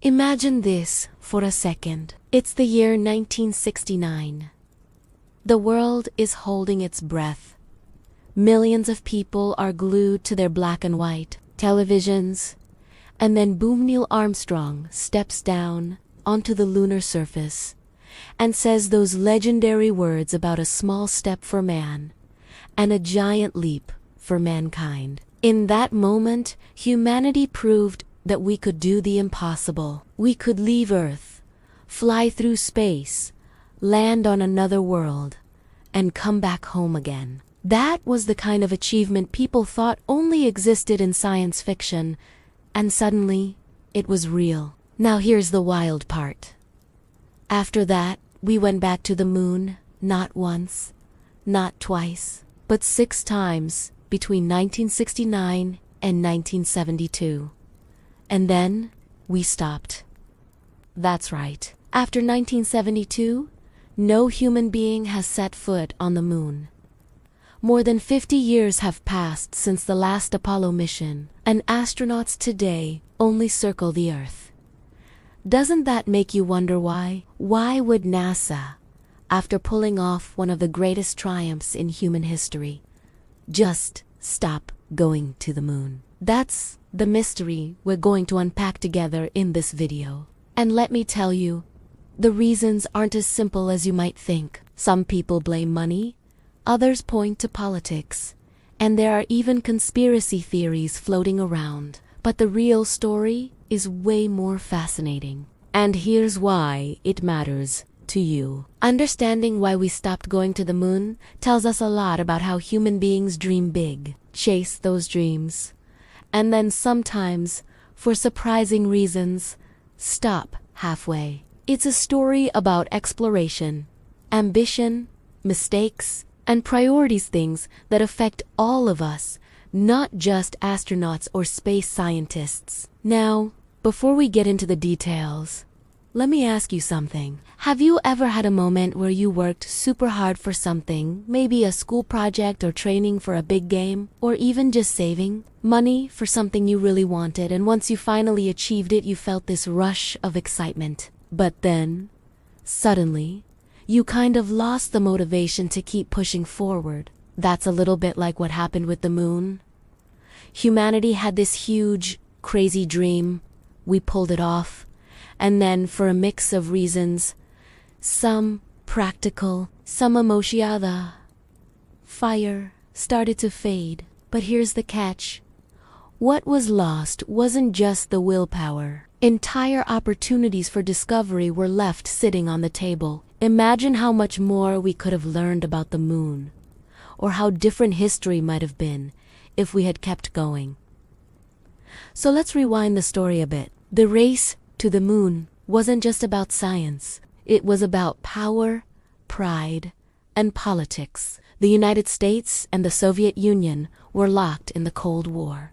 Imagine this for a second. It's the year 1969. The world is holding its breath. Millions of people are glued to their black and white televisions. And then boom, Neil Armstrong steps down onto the lunar surface and says those legendary words about a small step for man and a giant leap for mankind. In that moment, humanity proved that we could do the impossible. We could leave Earth, fly through space, land on another world, and come back home again. That was the kind of achievement people thought only existed in science fiction, and suddenly, it was real. Now here's the wild part. After that, we went back to the moon, not once, not twice, but 6 times between 1969 and 1972. And then, we stopped. That's right. After 1972, no human being has set foot on the moon. More than 50 years have passed since the last Apollo mission, and astronauts today only circle the Earth. Doesn't that make you wonder why? Why would NASA, after pulling off one of the greatest triumphs in human history, just stop going to the moon? That's the mystery we're going to unpack together in this video. And let me tell you, the reasons aren't as simple as you might think. Some people blame money, others point to politics, and there are even conspiracy theories floating around. But the real story is way more fascinating. And here's why it matters to you. Understanding why we stopped going to the moon tells us a lot about how human beings dream big, chase those dreams, and then sometimes, for surprising reasons, stop halfway. It's a story about exploration, ambition, mistakes, and priorities, things that affect all of us, not just astronauts or space scientists. Now, before we get into the details, let me ask you something. Have you ever had a moment where you worked super hard for something, maybe a school project or training for a big game, or even just saving money for something you really wanted, and once you finally achieved it, you felt this rush of excitement? But then, suddenly, you kind of lost the motivation to keep pushing forward. That's a little bit like what happened with the moon. Humanity had this huge, crazy dream. We pulled it off. And then, for a mix of reasons, some practical, some emotional, fire started to fade. But here's the catch. What was lost wasn't just the willpower. Entire opportunities for discovery were left sitting on the table. Imagine how much more we could have learned about the moon, or how different history might have been if we had kept going. So let's rewind the story a bit. The race to the moon wasn't just about science. It was about power, pride, and politics. The United States and the Soviet Union were locked in the Cold War,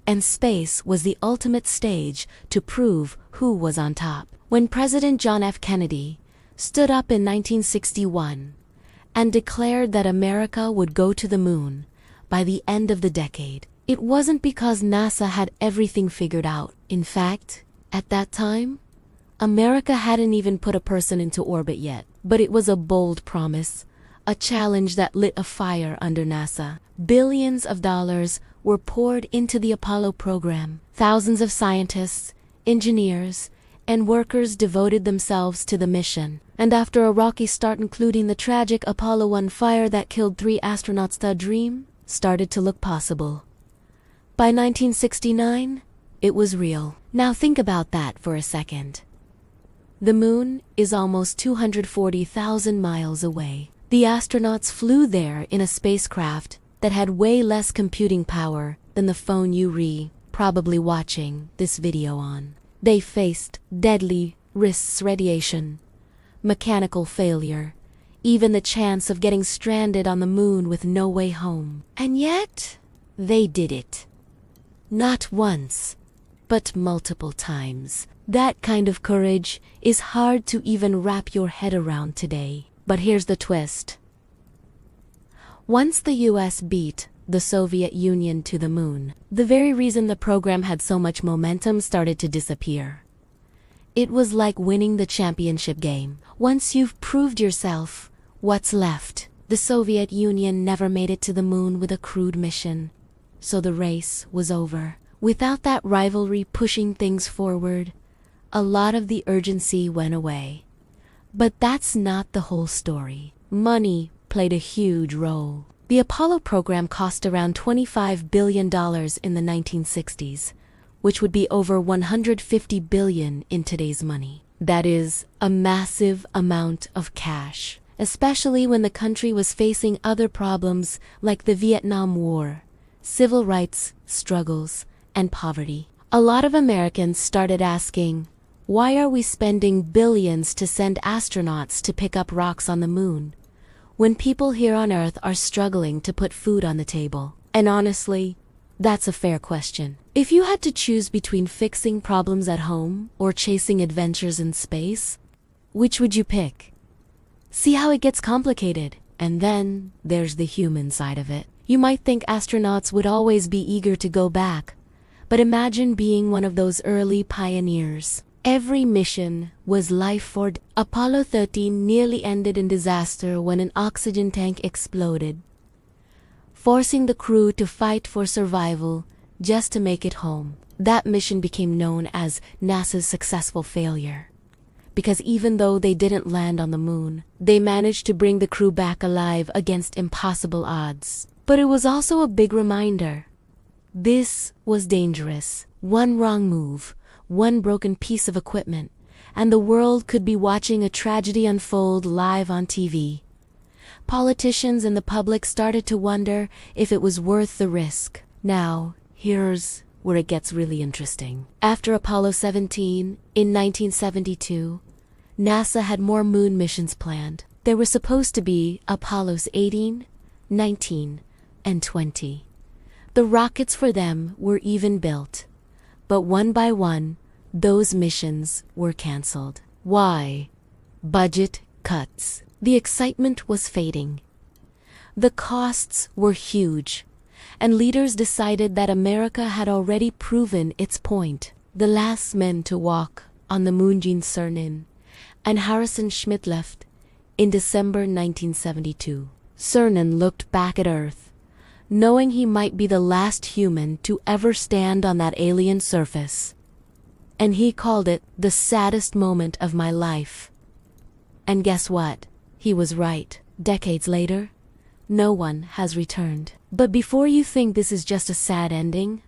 and space was the ultimate stage to prove who was on top. When President John F. Kennedy stood up in 1961 and declared that America would go to the moon by the end of the decade, it wasn't because NASA had everything figured out. In fact, at that time, America hadn't even put a person into orbit yet. But it was a bold promise, a challenge that lit a fire under NASA. Billions of dollars were poured into the Apollo program. Thousands of scientists, engineers, and workers devoted themselves to the mission. And after a rocky start, including the tragic Apollo 1 fire that killed 3 astronauts, the dream started to look possible. By 1969, it was real. Now think about that for a second. The moon is almost 240,000 miles away. The astronauts flew there in a spacecraft that had way less computing power than the phone you're probably watching this video on. They faced deadly risks, radiation, mechanical failure, even the chance of getting stranded on the moon with no way home. And yet, they did it. Not once, but multiple times. That kind of courage is hard to even wrap your head around today. But here's the twist. Once the US beat the Soviet Union to the moon, the very reason the program had so much momentum started to disappear. It was like winning the championship game. Once you've proved yourself, what's left? The Soviet Union never made it to the moon with a crewed mission, so the race was over. Without that rivalry pushing things forward, a lot of the urgency went away. But that's not the whole story. Money played a huge role. The Apollo program cost around $25 billion in the 1960s, which would be over $150 billion in today's money. That is a massive amount of cash, especially when the country was facing other problems like the Vietnam War, civil rights struggles, and poverty. A lot of Americans started asking, why are we spending billions to send astronauts to pick up rocks on the moon, when people here on Earth are struggling to put food on the table? And honestly, that's a fair question. If you had to choose between fixing problems at home or chasing adventures in space, which would you pick? See how it gets complicated. And then there's the human side of it. You might think astronauts would always be eager to go back, but imagine being one of those early pioneers. Every mission was life-forward. Apollo 13 nearly ended in disaster when an oxygen tank exploded, forcing the crew to fight for survival just to make it home. That mission became known as NASA's successful failure, because even though they didn't land on the moon, they managed to bring the crew back alive against impossible odds. But it was also a big reminder. This was dangerous. One wrong move, one broken piece of equipment, and the world could be watching a tragedy unfold live on TV. Politicians and the public started to wonder if it was worth the risk. Now, here's where it gets really interesting. After Apollo 17, in 1972, NASA had more moon missions planned. There were supposed to be Apollos 18, 19, and 20. The rockets for them were even built, but one by one, those missions were canceled. Why? Budget cuts. The excitement was fading. The costs were huge, and leaders decided that America had already proven its point. The last men to walk on the moon, Gene Cernan and Harrison Schmitt, left in December 1972. Cernan looked back at Earth, knowing he might be the last human to ever stand on that alien surface. And he called it the saddest moment of my life. And guess what? He was right. Decades later, no one has returned. But before you think this is just a sad ending,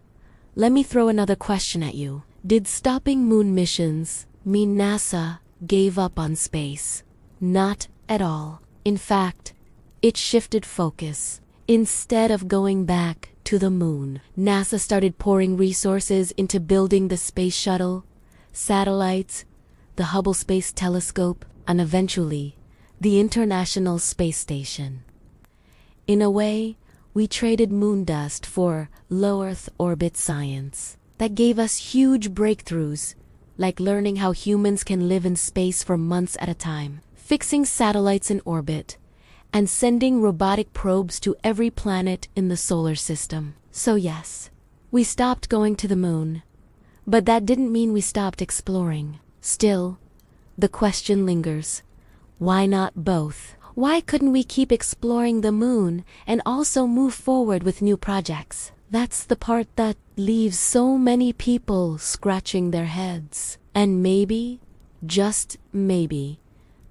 let me throw another question at you. Did stopping moon missions mean NASA gave up on space? Not at all. In fact, it shifted focus. Instead of going back to the moon, NASA started pouring resources into building the Space Shuttle, satellites, the Hubble Space Telescope, and eventually, the International Space Station. In a way, we traded moon dust for low Earth orbit science. That gave us huge breakthroughs, like learning how humans can live in space for months at a time, fixing satellites in orbit, and sending robotic probes to every planet in the solar system. So yes, we stopped going to the moon, but that didn't mean we stopped exploring. Still, the question lingers. Why not both? Why couldn't we keep exploring the moon and also move forward with new projects? That's the part that leaves so many people scratching their heads. And maybe, just maybe,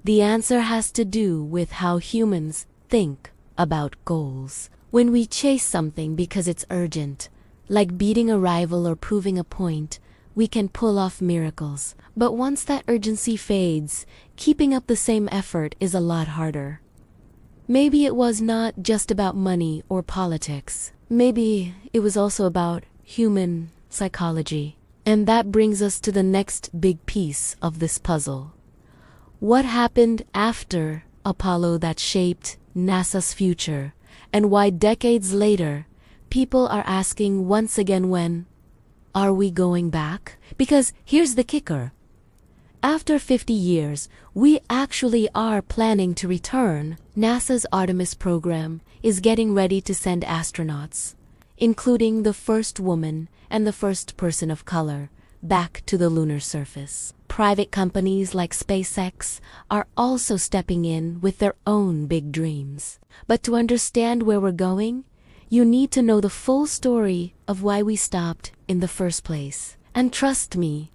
the answer has to do with how humans think about goals. When we chase something because it's urgent, like beating a rival or proving a point, we can pull off miracles. But once that urgency fades, keeping up the same effort is a lot harder. Maybe it was not just about money or politics. Maybe it was also about human psychology. And that brings us to the next big piece of this puzzle. What happened after Apollo that shaped NASA's future, and why decades later, people are asking once again, when are we going back? Because here's the kicker. After 50 years, we actually are planning to return. NASA's Artemis program is getting ready to send astronauts, including the first woman and the first person of color, back to the lunar surface. private companies like SpaceX are also stepping in with their own big dreams. But to understand where we're going, you need to know the full story of why we stopped in the first place. And trust me,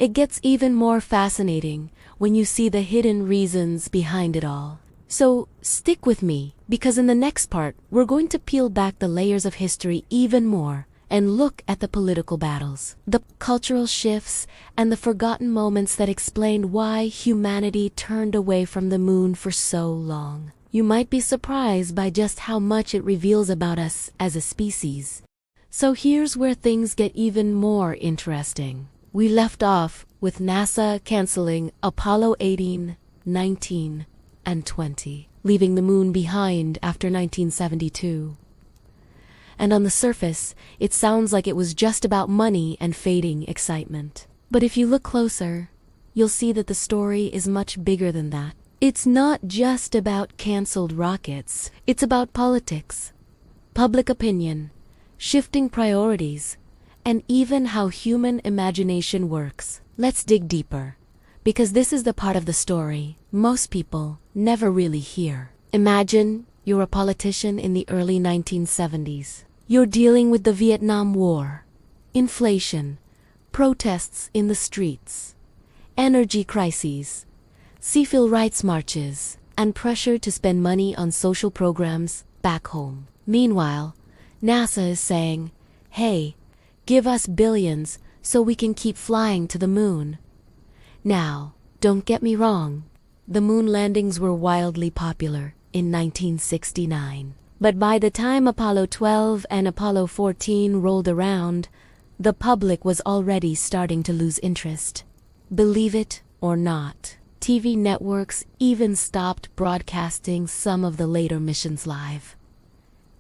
it gets even more fascinating when you see the hidden reasons behind it all. So stick with me, because in the next part, we're going to peel back the layers of history even more and look at the political battles, the cultural shifts, and the forgotten moments that explained why humanity turned away from the moon for so long. You might be surprised by just how much it reveals about us as a species. So here's where things get even more interesting. We left off with NASA canceling Apollo 18, 19, and 20, leaving the moon behind after 1972. And on the surface, it sounds like it was just about money and fading excitement. But if you look closer, you'll see that the story is much bigger than that. It's not just about canceled rockets. It's about politics, public opinion, shifting priorities, and even how human imagination works. Let's dig deeper, because this is the part of the story most people never really hear. Imagine you're a politician in the early 1970s. You're dealing with the Vietnam War, inflation, protests in the streets, energy crises, civil rights marches, and pressure to spend money on social programs back home. Meanwhile, NASA is saying, hey, give us billions so we can keep flying to the moon. Now, don't get me wrong, the moon landings were wildly popular in 1969. But by the time Apollo 12 and Apollo 14 rolled around, the public was already starting to lose interest. Believe it or not, TV networks even stopped broadcasting some of the later missions live,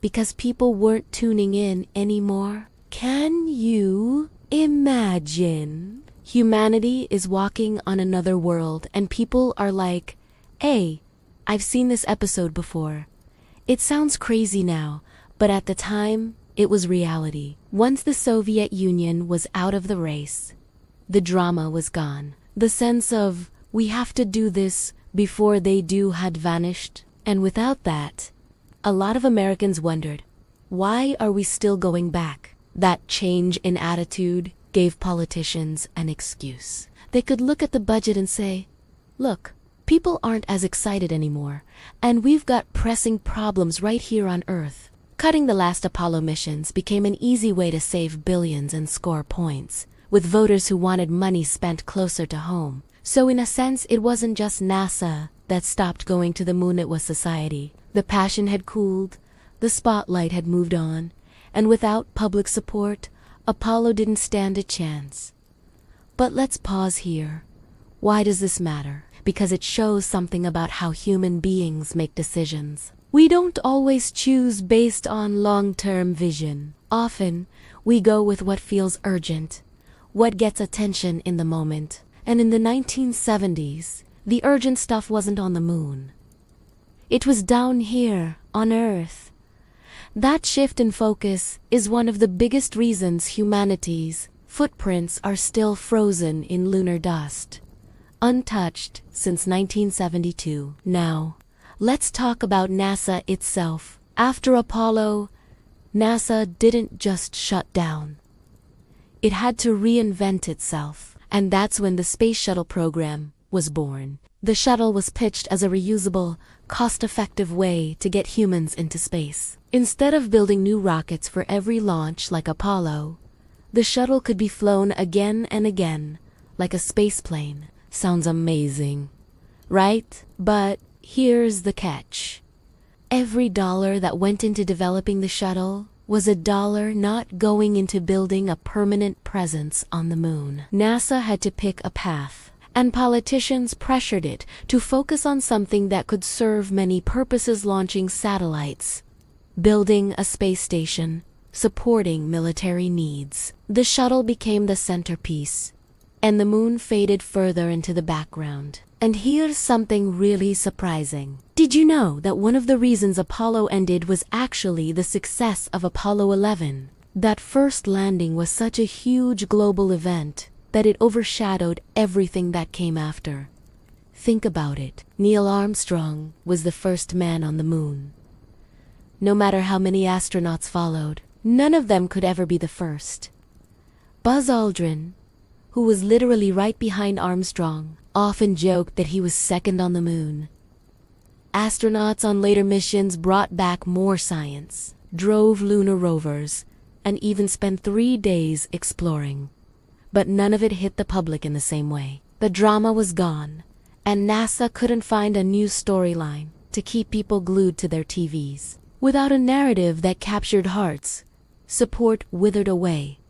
because people weren't tuning in anymore. Can you imagine? Humanity is walking on another world and people are like, hey, I've seen this episode before. It sounds crazy now, but at the time, it was reality. Once the Soviet Union was out of the race, the drama was gone. The sense of, we have to do this before they do had vanished. And without that, a lot of Americans wondered, why are we still going back? That change in attitude gave politicians an excuse. They could look at the budget and say, look, people aren't as excited anymore, and we've got pressing problems right here on Earth. Cutting the last Apollo missions became an easy way to save billions and score points, with voters who wanted money spent closer to home. So in a sense, it wasn't just NASA that stopped going to the moon, it was society. The passion had cooled, the spotlight had moved on, and without public support, Apollo didn't stand a chance. But let's pause here. Why does this matter? Because it shows something about how human beings make decisions. We don't always choose based on long-term vision. Often, we go with what feels urgent, what gets attention in the moment. And in the 1970s, the urgent stuff wasn't on the moon. It was down here, on Earth. That shift in focus is one of the biggest reasons humanity's footprints are still frozen in lunar dust, untouched since 1972. Now, let's talk about NASA itself. After Apollo, NASA didn't just shut down. It had to reinvent itself, and that's when the Space Shuttle program was born. The shuttle was pitched as a reusable, cost-effective way to get humans into space. Instead of building new rockets for every launch like Apollo, the shuttle could be flown again and again, like a space plane. Sounds amazing, right? But here's the catch. Every dollar that went into developing the shuttle was a dollar not going into building a permanent presence on the moon. NASA had to pick a path, and politicians pressured it to focus on something that could serve many purposes: launching satellites, building a space station, supporting military needs. The shuttle became the centerpiece, and the moon faded further into the background. And here's something really surprising. Did you know that one of the reasons Apollo ended was actually the success of Apollo 11? That first landing was such a huge global event. that it overshadowed everything that came after. Think about it. Neil Armstrong was the first man on the moon. No matter how many astronauts followed, none of them could ever be the first. Buzz Aldrin, who was literally right behind Armstrong, often joked that he was second on the moon. Astronauts on later missions brought back more science, drove lunar rovers, and even spent 3 days exploring. But none of it hit the public in the same way. The drama was gone, and NASA couldn't find a new storyline to keep people glued to their TVs. Without a narrative that captured hearts, support withered away.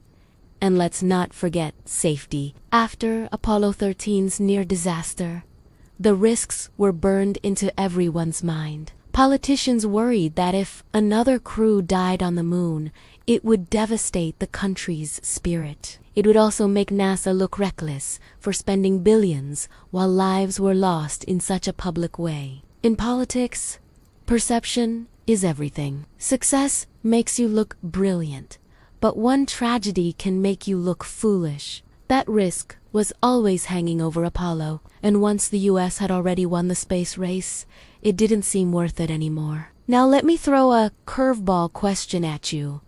And let's not forget safety. After Apollo 13's near disaster, the risks were burned into everyone's mind. Politicians worried that if another crew died on the moon, it would devastate the country's spirit. It would also make NASA look reckless for spending billions while lives were lost in such a public way. In politics, perception is everything. Success makes you look brilliant, but one tragedy can make you look foolish. That risk was always hanging over Apollo, and once the US had already won the space race, it didn't seem worth it anymore. Now let me throw a curveball question at you.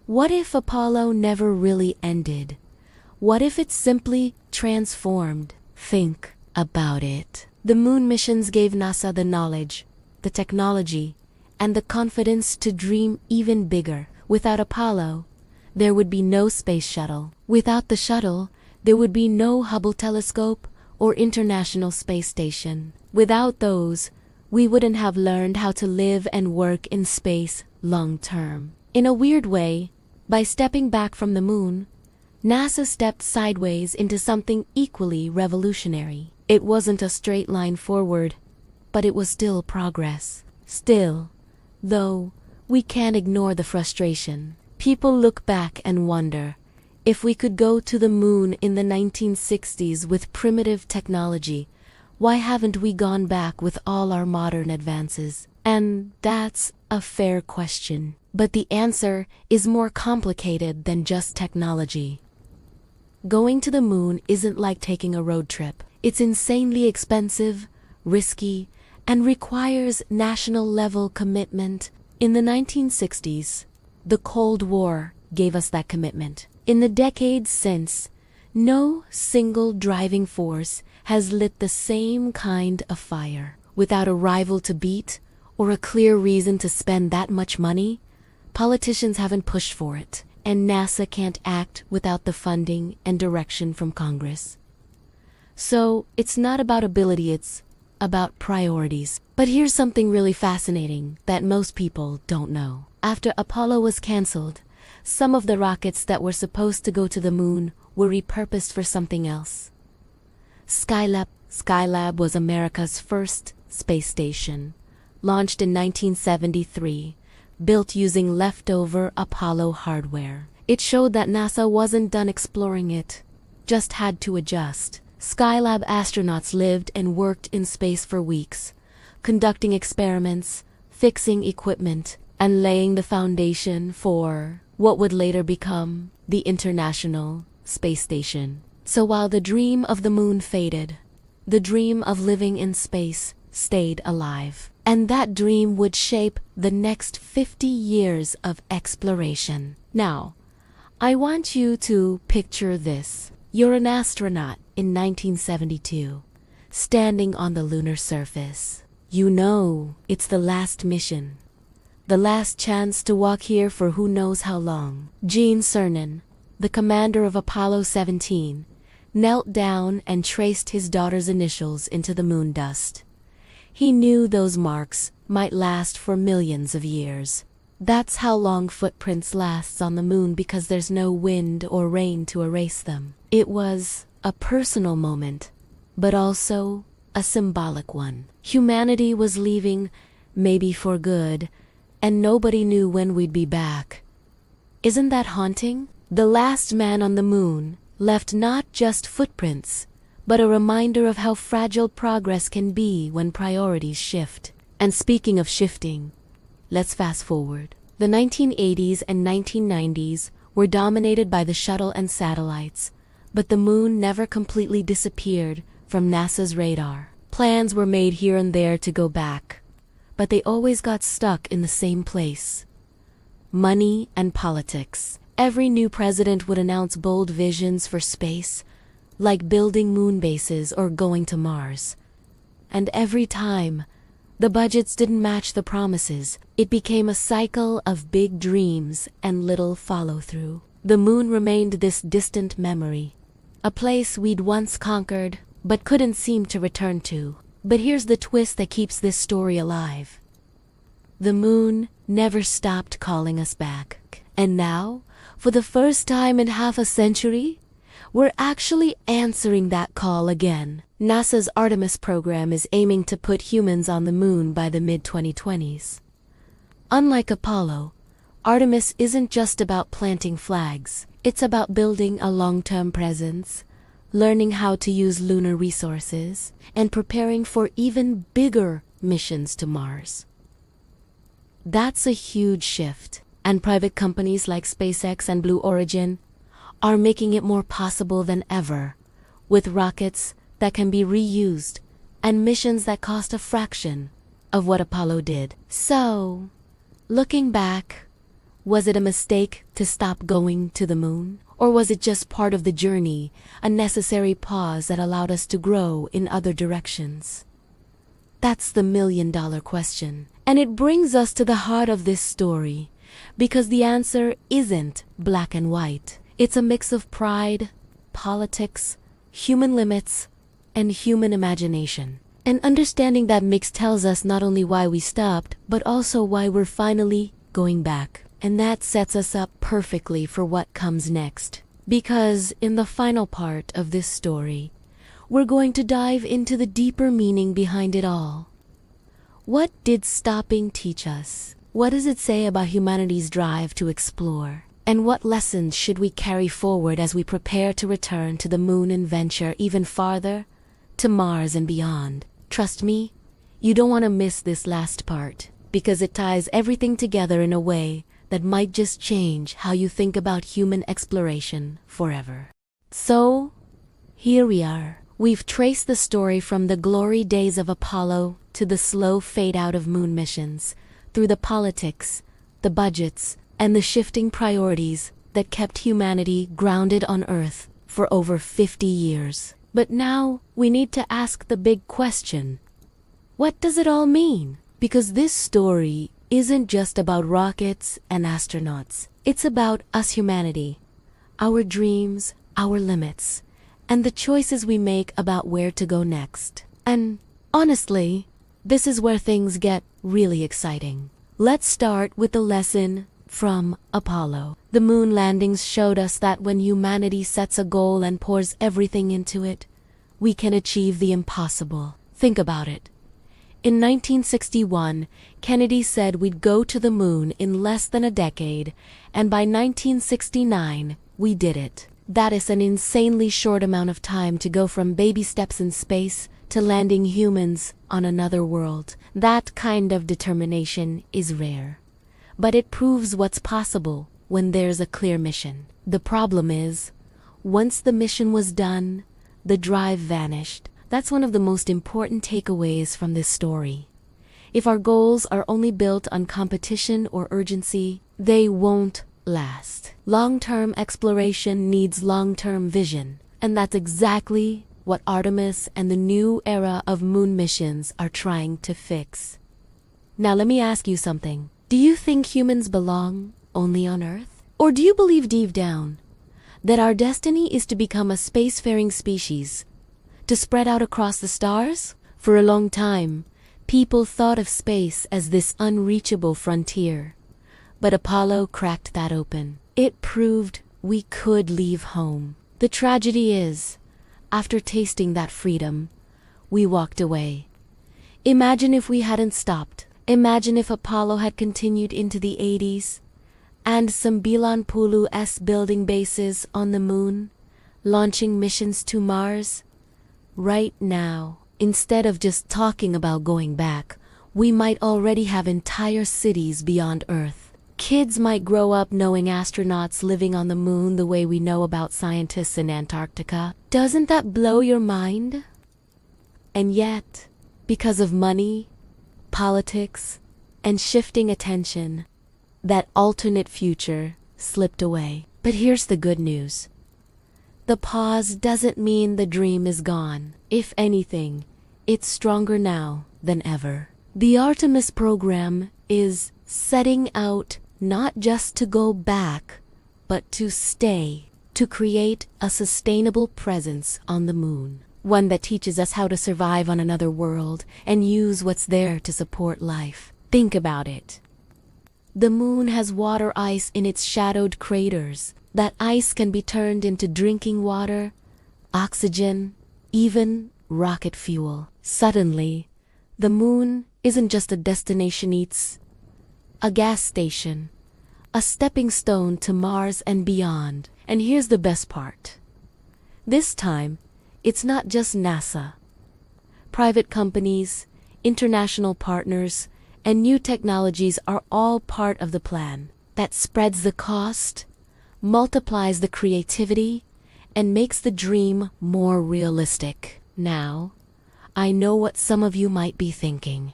What if Apollo never really ended? What if it simply transformed? Think about it. The moon missions gave NASA the knowledge, the technology, and the confidence to dream even bigger. Without Apollo, there would be no space shuttle. Without the shuttle, there would be no Hubble telescope or International Space Station. Without those, we wouldn't have learned how to live and work in space long term. In a weird way, by stepping back from the moon, NASA stepped sideways into something equally revolutionary. It wasn't a straight line forward, but it was still progress. Still, though, we can't ignore the frustration. People look back and wonder, if we could go to the moon in the 1960s with primitive technology, why haven't we gone back with all our modern advances? And that's a fair question. But the answer is more complicated than just technology. Going to the moon isn't like taking a road trip. It's insanely expensive, risky, and requires national-level commitment. In the 1960s, the Cold War gave us that commitment. In the decades since, no single driving force has lit the same kind of fire. Without a rival to beat, or a clear reason to spend that much money, politicians haven't pushed for it. And NASA can't act without the funding and direction from Congress. So it's not about ability, it's about priorities. But here's something really fascinating that most people don't know. After Apollo was canceled, some of the rockets that were supposed to go to the moon were repurposed for something else. Skylab was America's first space station, launched in 1973. Built using leftover Apollo hardware. It showed that NASA wasn't done exploring it, just had to adjust. Skylab astronauts lived and worked in space for weeks, conducting experiments, fixing equipment, and laying the foundation for what would later become the International Space Station. So while the dream of the moon faded, the dream of living in space stayed alive. And that dream would shape the next 50 years of exploration. Now, I want you to picture this. You're an astronaut in 1972, standing on the lunar surface. You know it's the last mission, the last chance to walk here for who knows how long. Gene Cernan, the commander of Apollo 17, knelt down and traced his daughter's initials into the moon dust. He knew those marks might last for millions of years. That's how long footprints last on the moon, because there's no wind or rain to erase them. It was a personal moment, but also a symbolic one. Humanity was leaving, maybe for good, and nobody knew when we'd be back. Isn't that haunting? The last man on the moon left not just footprints, but a reminder of how fragile progress can be when priorities shift. And speaking of shifting, let's fast forward. The 1980s and 1990s were dominated by the shuttle and satellites. But the moon never completely disappeared from NASA's radar. Plans were made here and there to go back, but they always got stuck in the same place: money and politics. Every new president would announce bold visions for space, like building moon bases or going to Mars. And every time, the budgets didn't match the promises. It became a cycle of big dreams and little follow-through. The moon remained this distant memory, a place we'd once conquered but couldn't seem to return to. But here's the twist that keeps this story alive: the moon never stopped calling us back. And now, for the first time in half a century, we're actually answering that call again. NASA's Artemis program is aiming to put humans on the moon by the mid-2020s. Unlike Apollo, Artemis isn't just about planting flags. It's about building a long-term presence, learning how to use lunar resources, and preparing for even bigger missions to Mars. That's a huge shift, and private companies like SpaceX and Blue Origin are making it more possible than ever, with rockets that can be reused and missions that cost a fraction of what Apollo did. So, looking back, was it a mistake to stop going to the moon? Or was it just part of the journey, a necessary pause that allowed us to grow in other directions? That's the million-dollar question. And it brings us to the heart of this story, because the answer isn't black and white. It's a mix of pride, politics, human limits, and human imagination. And understanding that mix tells us not only why we stopped, but also why we're finally going back. And that sets us up perfectly for what comes next. Because in the final part of this story, we're going to dive into the deeper meaning behind it all. What did stopping teach us? What does it say about humanity's drive to explore? And what lessons should we carry forward as we prepare to return to the moon and venture even farther, to Mars and beyond? Trust me, you don't want to miss this last part, because it ties everything together in a way that might just change how you think about human exploration forever. So, here we are. We've traced the story from the glory days of Apollo to the slow fade out of moon missions, through the politics, the budgets, and the shifting priorities that kept humanity grounded on Earth for over 50 years. But now, we need to ask the big question: what does it all mean? Because this story isn't just about rockets and astronauts. It's about us, humanity, our dreams, our limits, and the choices we make about where to go next. And honestly, this is where things get really exciting. Let's start with the lesson from Apollo. The moon landings showed us that when humanity sets a goal and pours everything into it, we can achieve the impossible. Think about it. In 1961, Kennedy said we'd go to the moon in less than a decade, and by 1969, we did it. That is an insanely short amount of time to go from baby steps in space to landing humans on another world. That kind of determination is rare. But it proves what's possible when there's a clear mission. The problem is, once the mission was done, the drive vanished. That's one of the most important takeaways from this story. If our goals are only built on competition or urgency, they won't last. Long-term exploration needs long-term vision, and that's exactly what Artemis and the new era of moon missions are trying to fix. Now let me ask you something. Do you think humans belong only on Earth? Or do you believe deep down that our destiny is to become a spacefaring species, to spread out across the stars? For a long time, people thought of space as this unreachable frontier. But Apollo cracked that open. It proved we could leave home. The tragedy is, after tasting that freedom, we walked away. Imagine if we hadn't stopped. Imagine if Apollo had continued into the 80s, and some Bilanpulu-esque building bases on the moon, launching missions to Mars. Right now, instead of just talking about going back, we might already have entire cities beyond Earth. Kids might grow up knowing astronauts living on the moon the way we know about scientists in Antarctica. Doesn't that blow your mind? And yet, because of money, politics, and shifting attention, that alternate future slipped away. But here's the good news. The pause doesn't mean the dream is gone. If anything, it's stronger now than ever. The Artemis program is setting out not just to go back, but to stay, to create a sustainable presence on the moon. One that teaches us how to survive on another world and use what's there to support life. Think about it. The moon has water ice in its shadowed craters. That ice can be turned into drinking water, oxygen, even rocket fuel. Suddenly, the moon isn't just a destination, it's a gas station, a stepping stone to Mars and beyond. And here's the best part. This time, it's not just NASA. Private companies, international partners, and new technologies are all part of the plan that spreads the cost, multiplies the creativity, and makes the dream more realistic. Now, I know what some of you might be thinking.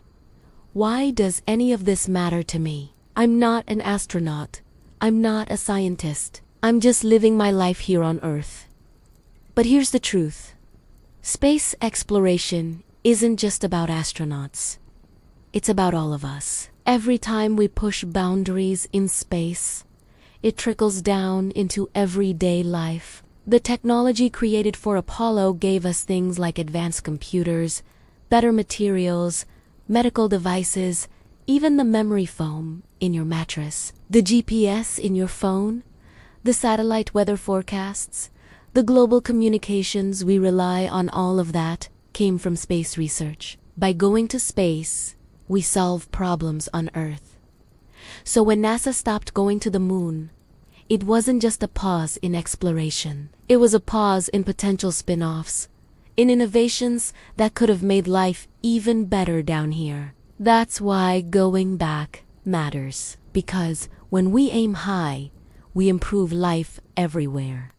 Why does any of this matter to me? I'm not an astronaut. I'm not a scientist. I'm just living my life here on Earth. But here's the truth. Space exploration isn't just about astronauts. It's about all of us. Every time we push boundaries in space, it trickles down into everyday life. The technology created for Apollo gave us things like advanced computers, better materials, medical devices, even the memory foam in your mattress, the GPS in your phone, the satellite weather forecasts, the global communications. We rely on. All of that came from space research. By going to space, we solve problems on Earth. So when NASA stopped going to the moon, it wasn't just a pause in exploration. It was a pause in potential spin-offs, in innovations that could have made life even better down here. That's why going back matters. Because when we aim high, we improve life everywhere.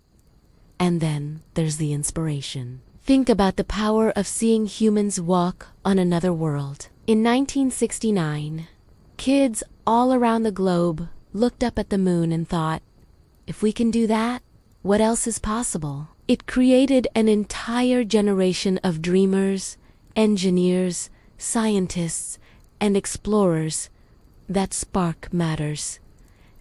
And then there's the inspiration. Think about the power of seeing humans walk on another world. In 1969, kids all around the globe looked up at the moon and thought, if we can do that, what else is possible? It created an entire generation of dreamers, engineers, scientists, and explorers. That spark matters.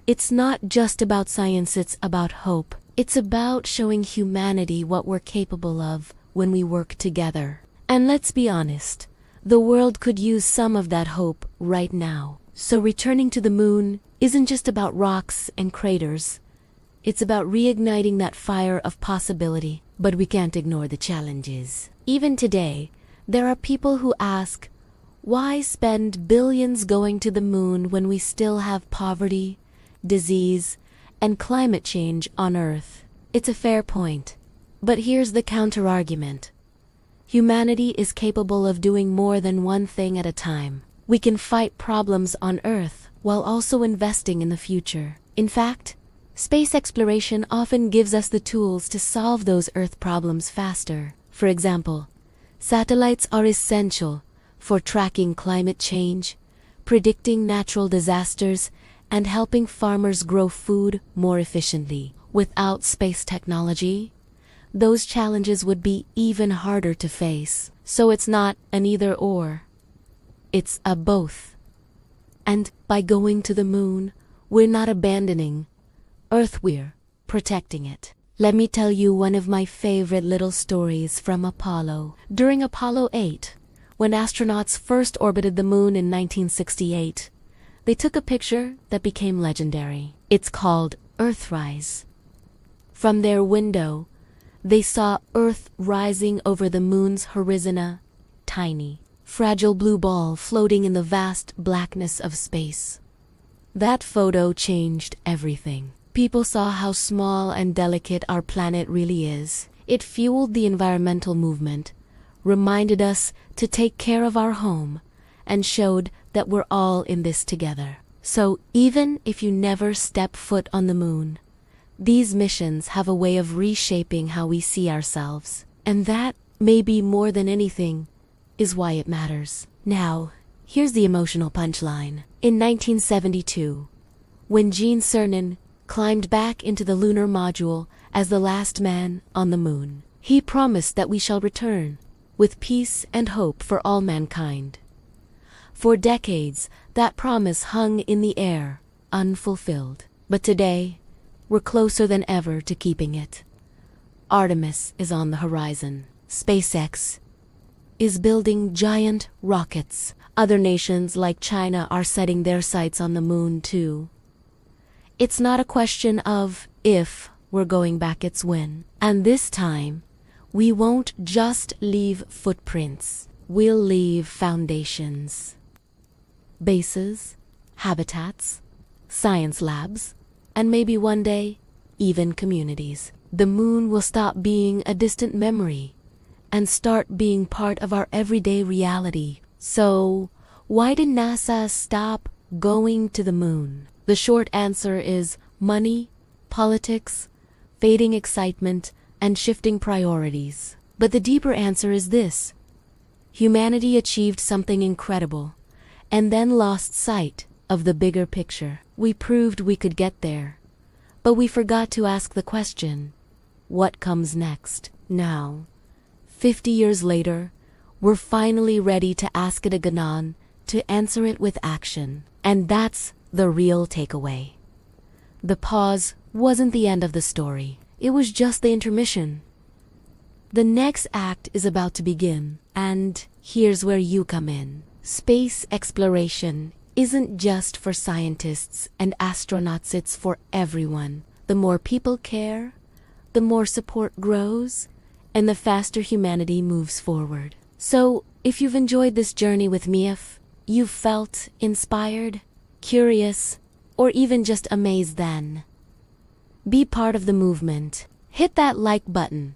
It's not just about science, it's about hope. It's about showing humanity what we're capable of when we work together. And let's be honest, the world could use some of that hope right now. So returning to the moon isn't just about rocks and craters. It's about reigniting that fire of possibility. But we can't ignore the challenges. Even today, there are people who ask, why spend billions going to the moon when we still have poverty, disease, and climate change on Earth? It's a fair point. But here's the counter-argument. Humanity is capable of doing more than one thing at a time. We can fight problems on Earth while also investing in the future. In fact, space exploration often gives us the tools to solve those Earth problems faster. For example, satellites are essential for tracking climate change, predicting natural disasters, and helping farmers grow food more efficiently. Without space technology, those challenges would be even harder to face. So it's not an either-or. It's a both. And by going to the moon, we're not abandoning Earth, we're protecting it. Let me tell you one of my favorite little stories from Apollo. During Apollo 8, when astronauts first orbited the moon in 1968, they took a picture that became legendary. It's called Earthrise. From their window, they saw Earth rising over the moon's horizon, a tiny, fragile blue ball floating in the vast blackness of space. That photo changed everything. People saw how small and delicate our planet really is. It fueled the environmental movement, reminded us to take care of our home, and showed that we're all in this together. So even if you never step foot on the moon, these missions have a way of reshaping how we see ourselves. And that, maybe more than anything, is why it matters. Now, here's the emotional punchline. In 1972, when Gene Cernan climbed back into the lunar module as the last man on the moon, he promised that we shall return with peace and hope for all mankind. For decades, that promise hung in the air, unfulfilled. But today, we're closer than ever to keeping it. Artemis is on the horizon. SpaceX is building giant rockets. Other nations like China are setting their sights on the moon too. It's not a question of if we're going back, it's when. And this time, we won't just leave footprints. We'll leave foundations. Bases, habitats, science labs, and maybe one day, even communities. The moon will stop being a distant memory and start being part of our everyday reality. So, why did NASA stop going to the moon? The short answer is money, politics, fading excitement, and shifting priorities. But the deeper answer is this: humanity achieved something incredible, and then lost sight of the bigger picture. We proved we could get there, but we forgot to ask the question, what comes next? Now, 50 years later, we're finally ready to ask it again, to answer it with action. And that's the real takeaway. The pause wasn't the end of the story. It was just the intermission. The next act is about to begin, and here's where you come in. Space exploration isn't just for scientists and astronauts, it's for everyone. The more people care, the more support grows, and the faster humanity moves forward. So, if you've enjoyed this journey with me, if you've felt inspired, curious, or even just amazed, then be part of the movement. Hit that like button,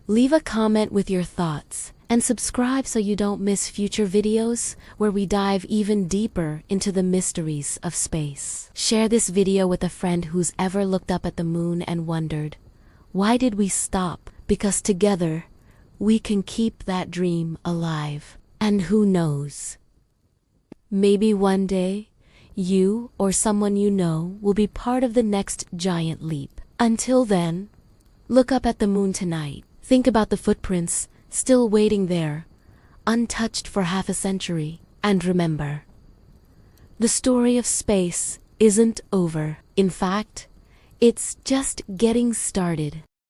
leave a comment with your thoughts, and subscribe so you don't miss future videos where we dive even deeper into the mysteries of space. Share this video with a friend who's ever looked up at the moon and wondered, why did we stop? Because together, we can keep that dream alive. And who knows? Maybe one day, you or someone you know will be part of the next giant leap. Until then, look up at the moon tonight. Think about the footprints still waiting there, untouched for half a century. And remember, the story of space isn't over. In fact, it's just getting started.